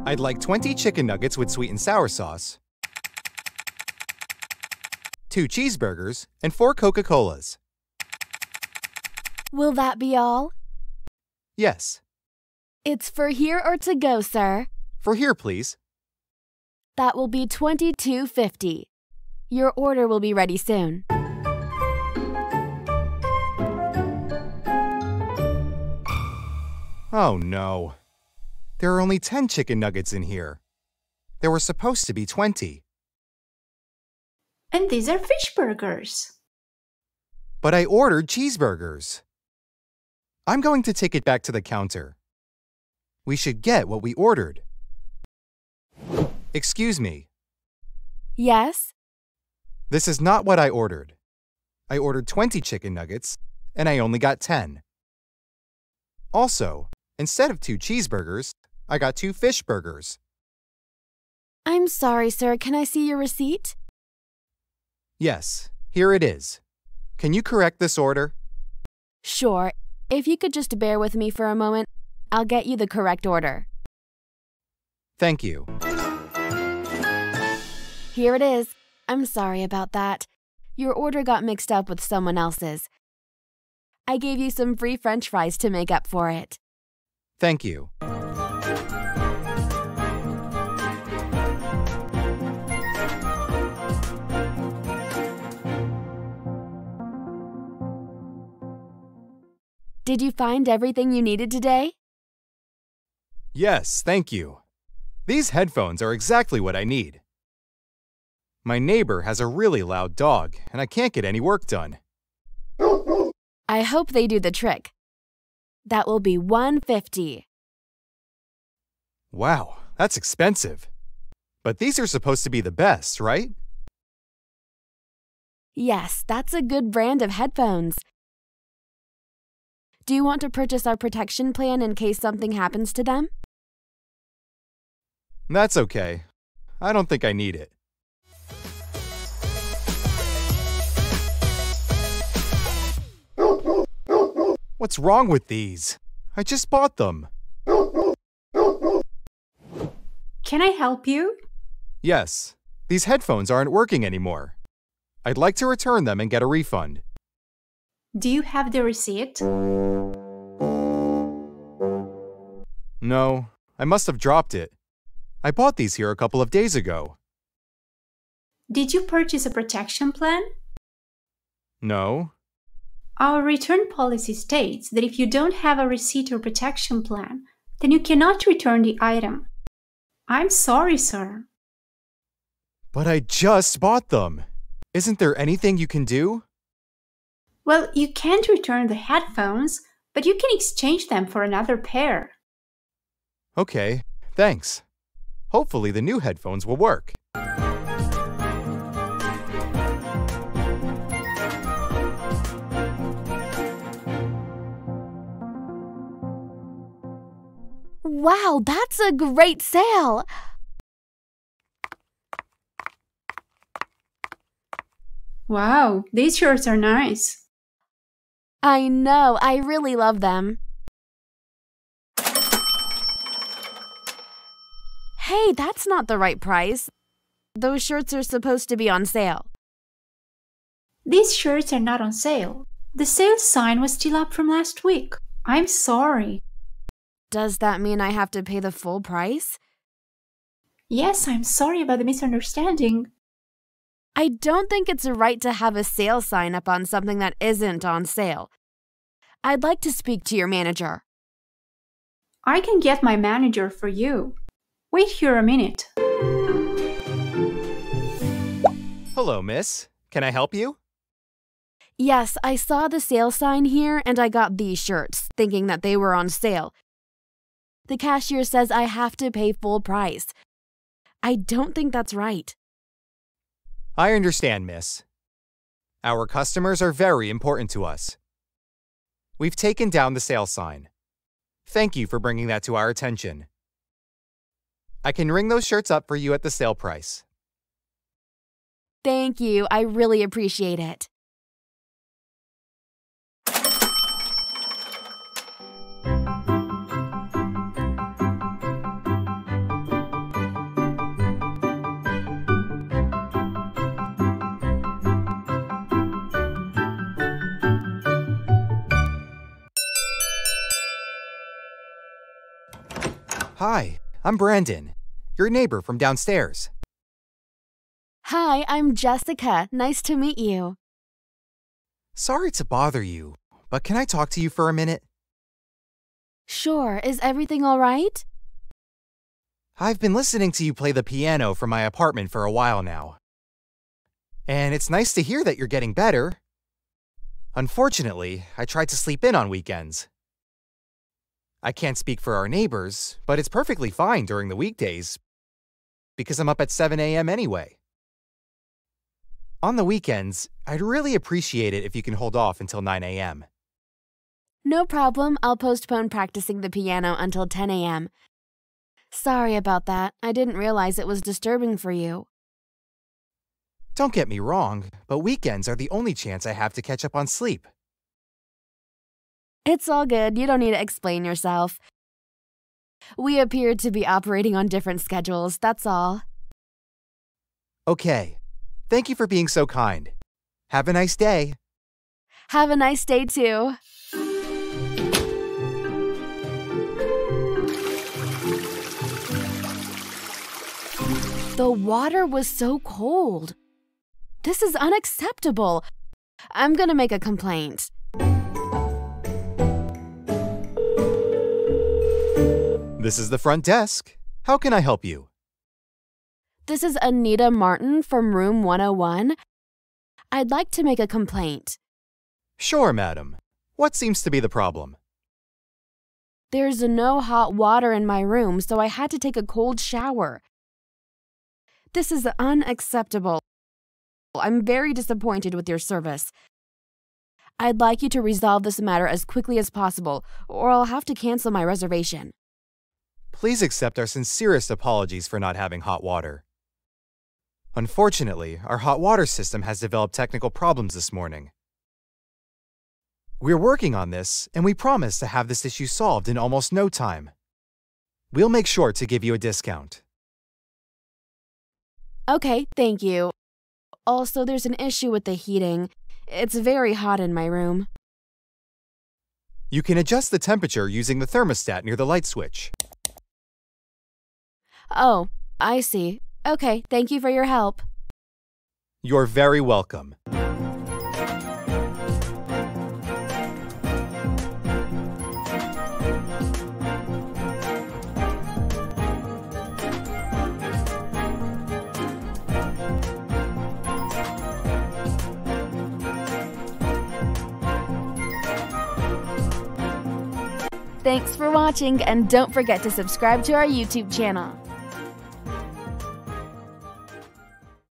I'd like 20 chicken nuggets with sweet and sour sauce, 2 cheeseburgers, and 4 Coca-Colas. Will that be all? Yes. It's for here or to go, sir? For here, please. That will be $22.50. Your order will be ready soon. Oh no. There are only 10 chicken nuggets in here. There were supposed to be 20. And these are fish burgers. But I ordered cheeseburgers. I'm going to take it back to the counter. We should get what we ordered. Excuse me. Yes? This is not what I ordered. I ordered 20 chicken nuggets, and I only got 10. Also, instead of 2 cheeseburgers, I got 2 fish burgers. I'm sorry, sir. Can I see your receipt? Yes, here it is. Can you correct this order? Sure. If you could just bear with me for a moment, I'll get you the correct order. Thank you. Here it is. I'm sorry about that. Your order got mixed up with someone else's. I gave you some free French fries to make up for it. Thank you. Did you find everything you needed today? Yes, thank you. These headphones are exactly what I need. My neighbor has a really loud dog, and I can't get any work done. I hope they do the trick. That will be $150. Wow, that's expensive. But these are supposed to be the best, right? Yes, that's a good brand of headphones. Do you want to purchase our protection plan in case something happens to them? That's okay. I don't think I need it. What's wrong with these? I just bought them. Can I help you? Yes, these headphones aren't working anymore. I'd like to return them and get a refund. Do you have the receipt? No, I must have dropped it. I bought these here a couple of days ago. Did you purchase a protection plan? No. Our return policy states that if you don't have a receipt or protection plan, then you cannot return the item. I'm sorry, sir. But I just bought them. Isn't there anything you can do? Well, you can't return the headphones, but you can exchange them for another pair. Okay, thanks. Hopefully the new headphones will work. Wow, that's a great sale! Wow, these shirts are nice. I know, I really love them. Hey, that's not the right price. Those shirts are supposed to be on sale. These shirts are not on sale. The sale sign was still up from last week. I'm sorry. Does that mean I have to pay the full price? Yes, I'm sorry about the misunderstanding. I don't think it's right to have a sale sign up on something that isn't on sale. I'd like to speak to your manager. I can get my manager for you. Wait here a minute. Hello, miss. Can I help you? Yes, I saw the sale sign here and I got these shirts, thinking that they were on sale. The cashier says I have to pay full price. I don't think that's right. I understand, miss. Our customers are very important to us. We've taken down the sale sign. Thank you for bringing that to our attention. I can ring those shirts up for you at the sale price. Thank you. I really appreciate it. Hi, I'm Brandon, your neighbor from downstairs. Hi, I'm Jessica. Nice to meet you. Sorry to bother you, but can I talk to you for a minute? Sure, is everything all right? I've been listening to you play the piano from my apartment for a while now. And it's nice to hear that you're getting better. Unfortunately, I tried to sleep in on weekends. I can't speak for our neighbors, but it's perfectly fine during the weekdays because I'm up at 7 a.m. anyway. On the weekends, I'd really appreciate it if you can hold off until 9 a.m. No problem. I'll postpone practicing the piano until 10 a.m. Sorry about that. I didn't realize it was disturbing for you. Don't get me wrong, but weekends are the only chance I have to catch up on sleep. It's all good. You don't need to explain yourself. We appear to be operating on different schedules, that's all. Okay. Thank you for being so kind. Have a nice day. Have a nice day, too. The water was so cold. This is unacceptable. I'm gonna make a complaint. This is the front desk. How can I help you? This is Anita Martin from room 101. I'd like to make a complaint. Sure, madam. What seems to be the problem? There's no hot water in my room, so I had to take a cold shower. This is unacceptable. I'm very disappointed with your service. I'd like you to resolve this matter as quickly as possible, or I'll have to cancel my reservation. Please accept our sincerest apologies for not having hot water. Unfortunately, our hot water system has developed technical problems this morning. We're working on this, and we promise to have this issue solved in almost no time. We'll make sure to give you a discount. Okay, thank you. Also, there's an issue with the heating. It's very hot in my room. You can adjust the temperature using the thermostat near the light switch. Oh, I see. Okay, thank you for your help. You're very welcome. Thanks for watching, and don't forget to subscribe to our YouTube channel.